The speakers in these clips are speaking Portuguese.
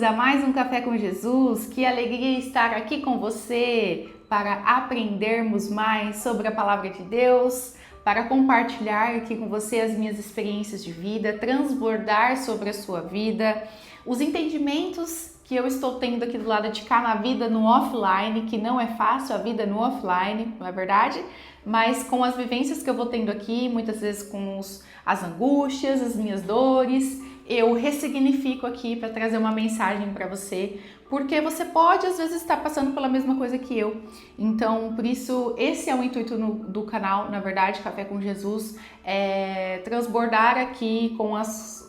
a mais um Café com Jesus. Que alegria estar aqui com você para aprendermos mais sobre a Palavra de Deus, para compartilhar aqui com você as minhas experiências de vida, transbordar sobre a sua vida, os entendimentos que eu estou tendo aqui do lado de cá na vida no offline, que não é fácil a vida no offline, não é verdade? Mas com as vivências que eu vou tendo aqui, muitas vezes com as angústias, as minhas dores, eu ressignifico aqui para trazer uma mensagem para você, porque você pode às vezes estar passando pela mesma coisa que eu. Então, por isso, esse é o intuito do canal, na verdade, Café com Jesus, é transbordar aqui com as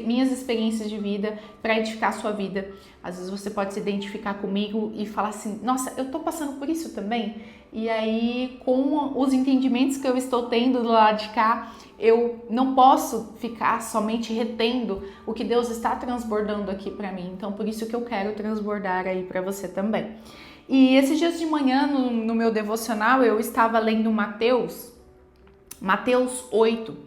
minhas experiências de vida para edificar a sua vida. Às vezes você pode se identificar comigo e falar assim, nossa, eu tô passando por isso também. E aí, com os entendimentos que eu estou tendo do lado de cá, eu não posso ficar somente retendo o que Deus está transbordando aqui para mim. Então, por isso que eu quero transbordar aí para você também. E esses dias de manhã, no meu devocional, eu estava lendo Mateus 8,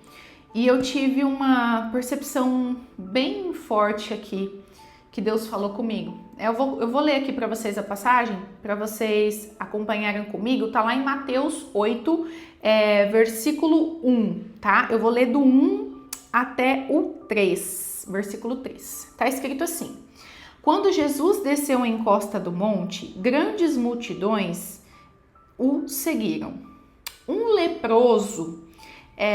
e eu tive uma percepção bem forte aqui, que Deus falou comigo. Eu vou ler aqui para vocês a passagem, para vocês acompanharem comigo. Tá lá em Mateus 8, versículo 1, tá? Eu vou ler do 1 até o 3, versículo 3. Tá escrito assim: Quando Jesus desceu em encosta do monte, grandes multidões o seguiram. Um leproso,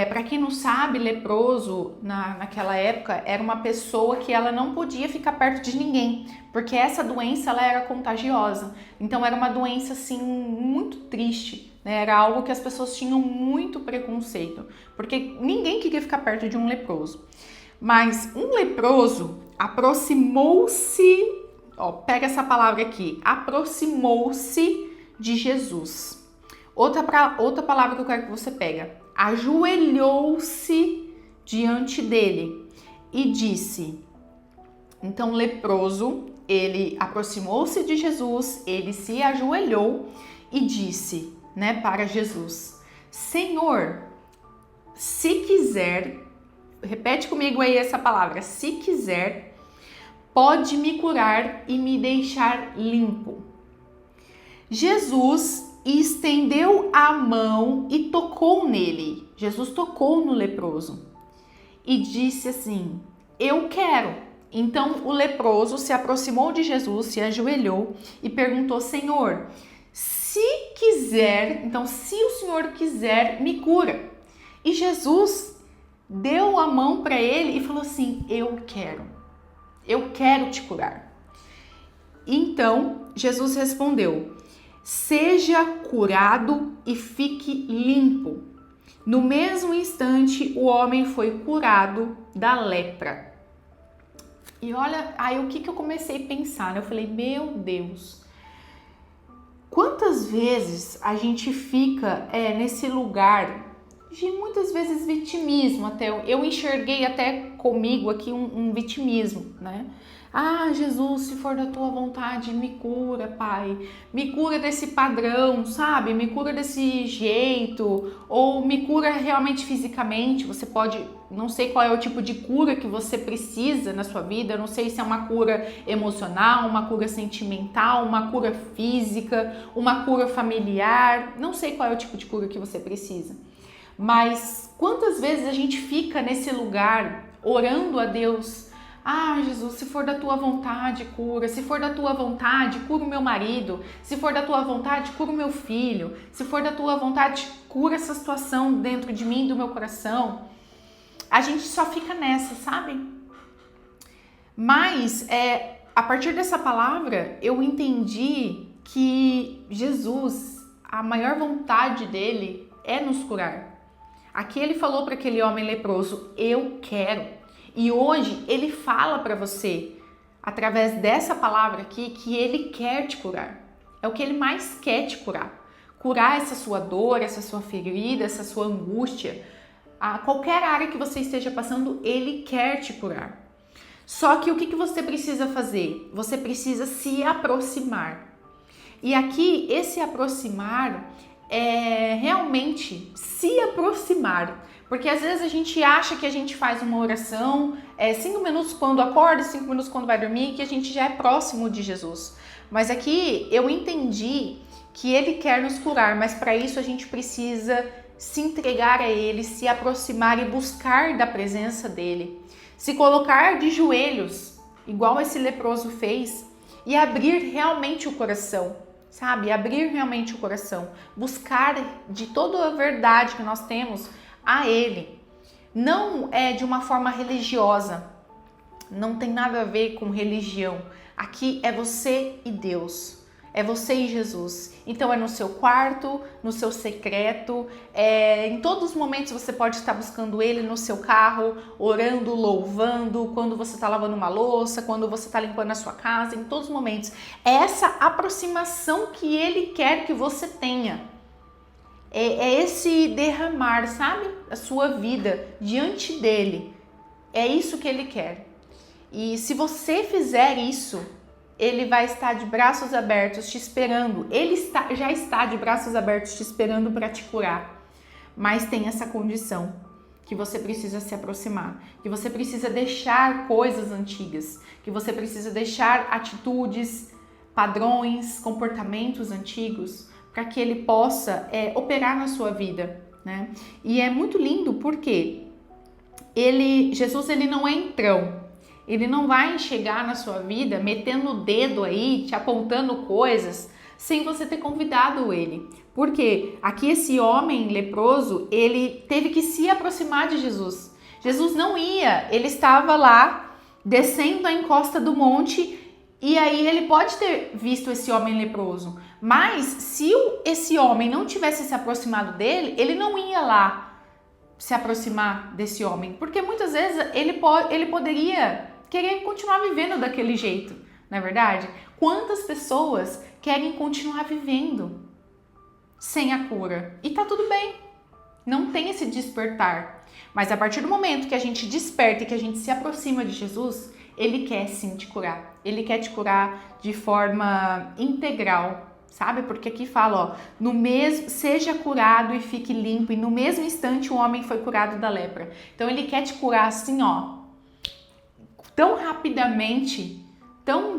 para quem não sabe, leproso naquela época era uma pessoa que ela não podia ficar perto de ninguém, porque essa doença ela era contagiosa. Então era uma doença assim muito triste, né? Era algo que as pessoas tinham muito preconceito, porque ninguém queria ficar perto de um leproso. Mas um leproso aproximou-se, pega essa palavra aqui, aproximou-se de Jesus. Outra palavra que eu quero que você pega, ajoelhou-se diante dele e disse. Então, o leproso, ele aproximou-se de Jesus, ele se ajoelhou e disse, né, para Jesus: Senhor, se quiser, repete comigo aí essa palavra, se quiser, pode me curar e me deixar limpo. Jesus estendeu a mão e tocou nele. Jesus tocou no leproso e disse assim: eu quero. Então o leproso se aproximou de Jesus, se ajoelhou e perguntou: Senhor, se quiser, então se o Senhor quiser, me cura. E Jesus deu a mão para ele e falou assim: eu quero te curar. Então Jesus respondeu: seja curado e fique limpo. No mesmo instante, o homem foi curado da lepra. E olha, aí o que eu comecei a pensar, né? Eu falei, meu Deus, quantas vezes a gente fica nesse lugar de muitas vezes vitimismo, até eu enxerguei até comigo aqui um vitimismo, né? Ah, Jesus, se for da tua vontade, me cura, Pai. Me cura desse padrão, sabe? Me cura desse jeito. Ou me cura realmente fisicamente. Você pode, não sei qual é o tipo de cura que você precisa na sua vida. Eu não sei se é uma cura emocional, uma cura sentimental, uma cura física, uma cura familiar. Não sei qual é o tipo de cura que você precisa. Mas quantas vezes a gente fica nesse lugar orando a Deus: ah, Jesus, se for da tua vontade, cura. Se for da tua vontade, cura o meu marido. Se for da tua vontade, cura o meu filho. Se for da tua vontade, cura essa situação dentro de mim, do meu coração. A gente só fica nessa, sabe? Mas a partir dessa palavra, eu entendi que Jesus, a maior vontade dele é nos curar. Aqui ele falou para aquele homem leproso: eu quero. E hoje ele fala para você, através dessa palavra aqui, que ele quer te curar. É o que ele mais quer te curar. Curar essa sua dor, essa sua ferida, essa sua angústia. A qualquer área que você esteja passando, ele quer te curar. Só que o que você precisa fazer? Você precisa se aproximar. E aqui, esse aproximar é realmente se aproximar. Porque às vezes a gente acha que a gente faz uma oração 5 minutos quando acorda, 5 minutos quando vai dormir, que a gente já é próximo de Jesus. Mas aqui eu entendi que Ele quer nos curar, mas para isso a gente precisa se entregar a Ele, se aproximar e buscar da presença dEle. Se colocar de joelhos, igual esse leproso fez, e abrir realmente o coração, sabe? Abrir realmente o coração, buscar de toda a verdade que nós temos a Ele. Não é de uma forma religiosa, não tem nada a ver com religião. Aqui é você e Deus, é você e Jesus. Então é no seu quarto, no seu secreto, em todos os momentos você pode estar buscando Ele, no seu carro, orando, louvando, quando você está lavando uma louça, quando você está limpando a sua casa, em todos os momentos. É essa aproximação que Ele quer que você tenha. É esse derramar, sabe? A sua vida diante dEle. É isso que Ele quer. E se você fizer isso, Ele vai estar de braços abertos te esperando. Ele já está de braços abertos te esperando para te curar. Mas tem essa condição, que você precisa se aproximar, que você precisa deixar coisas antigas, que você precisa deixar atitudes, padrões, comportamentos antigos, para que Ele possa operar na sua vida, né? E é muito lindo porque Jesus ele não é entrão. Ele não vai chegar na sua vida metendo o dedo aí, te apontando coisas, sem você ter convidado Ele. Porque aqui esse homem leproso, ele teve que se aproximar de Jesus. Jesus não ia, ele estava lá, descendo a encosta do monte, e aí ele pode ter visto esse homem leproso. Mas se esse homem não tivesse se aproximado dele, ele não ia lá se aproximar desse homem. Porque muitas vezes ele poderia querer continuar vivendo daquele jeito, não é verdade? Quantas pessoas querem continuar vivendo sem a cura? E tá tudo bem, não tem esse despertar. Mas a partir do momento que a gente desperta e que a gente se aproxima de Jesus, Ele quer sim te curar. Ele quer te curar de forma integral, sabe? Porque aqui fala, seja curado e fique limpo. E no mesmo instante o homem foi curado da lepra. Então Ele quer te curar assim, tão rapidamente,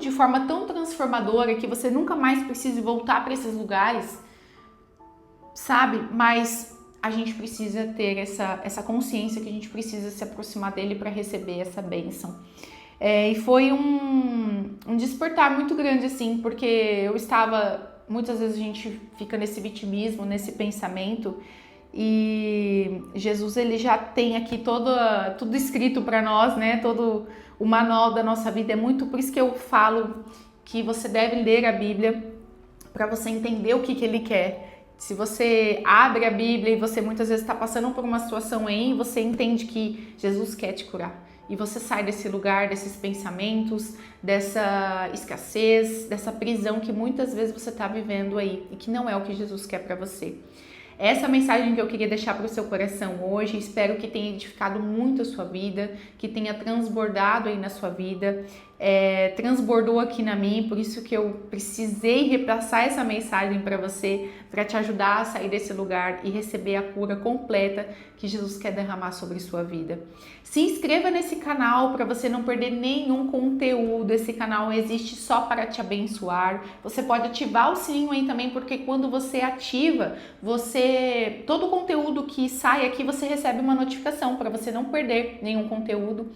de forma tão transformadora, que você nunca mais precise voltar para esses lugares, sabe? Mas a gente precisa ter essa consciência que a gente precisa se aproximar dele para receber essa bênção. E foi um despertar muito grande, assim, porque muitas vezes a gente fica nesse vitimismo, nesse pensamento, e Jesus ele já tem aqui tudo escrito para nós, né? Todo o manual da nossa vida. É muito por isso que eu falo que você deve ler a Bíblia para você entender o que Ele quer. Se você abre a Bíblia e você muitas vezes está passando por uma situação aí, você entende que Jesus quer te curar. E você sai desse lugar, desses pensamentos, dessa escassez, dessa prisão que muitas vezes você está vivendo aí e que não é o que Jesus quer para você. Essa é a mensagem que eu queria deixar para o seu coração hoje. Espero que tenha edificado muito a sua vida, que tenha transbordado aí na sua vida. Transbordou aqui na minha, por isso que eu precisei repassar essa mensagem para você, para te ajudar a sair desse lugar e receber a cura completa que Jesus quer derramar sobre sua vida. Se inscreva nesse canal para você não perder nenhum conteúdo. Esse canal existe só para te abençoar. Você pode ativar o sininho aí também, porque quando você ativa, todo o conteúdo que sai aqui, você recebe uma notificação para você não perder nenhum conteúdo.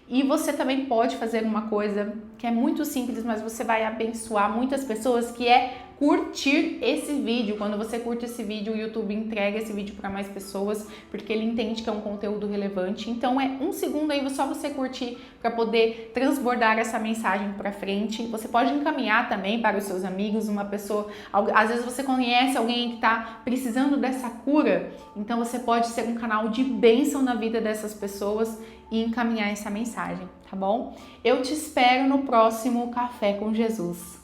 E você também pode fazer uma coisa que é muito simples, mas você vai abençoar muitas pessoas, que é curtir esse vídeo. Quando você curte esse vídeo, o YouTube entrega esse vídeo para mais pessoas, porque ele entende que é um conteúdo relevante. Então é 1 segundo aí, só você curtir para poder transbordar essa mensagem para frente. Você pode encaminhar também para os seus amigos, uma pessoa, às vezes você conhece alguém que está precisando dessa cura, então você pode ser um canal de bênção na vida dessas pessoas e encaminhar essa mensagem, tá bom? Eu te espero no próximo Café com Jesus.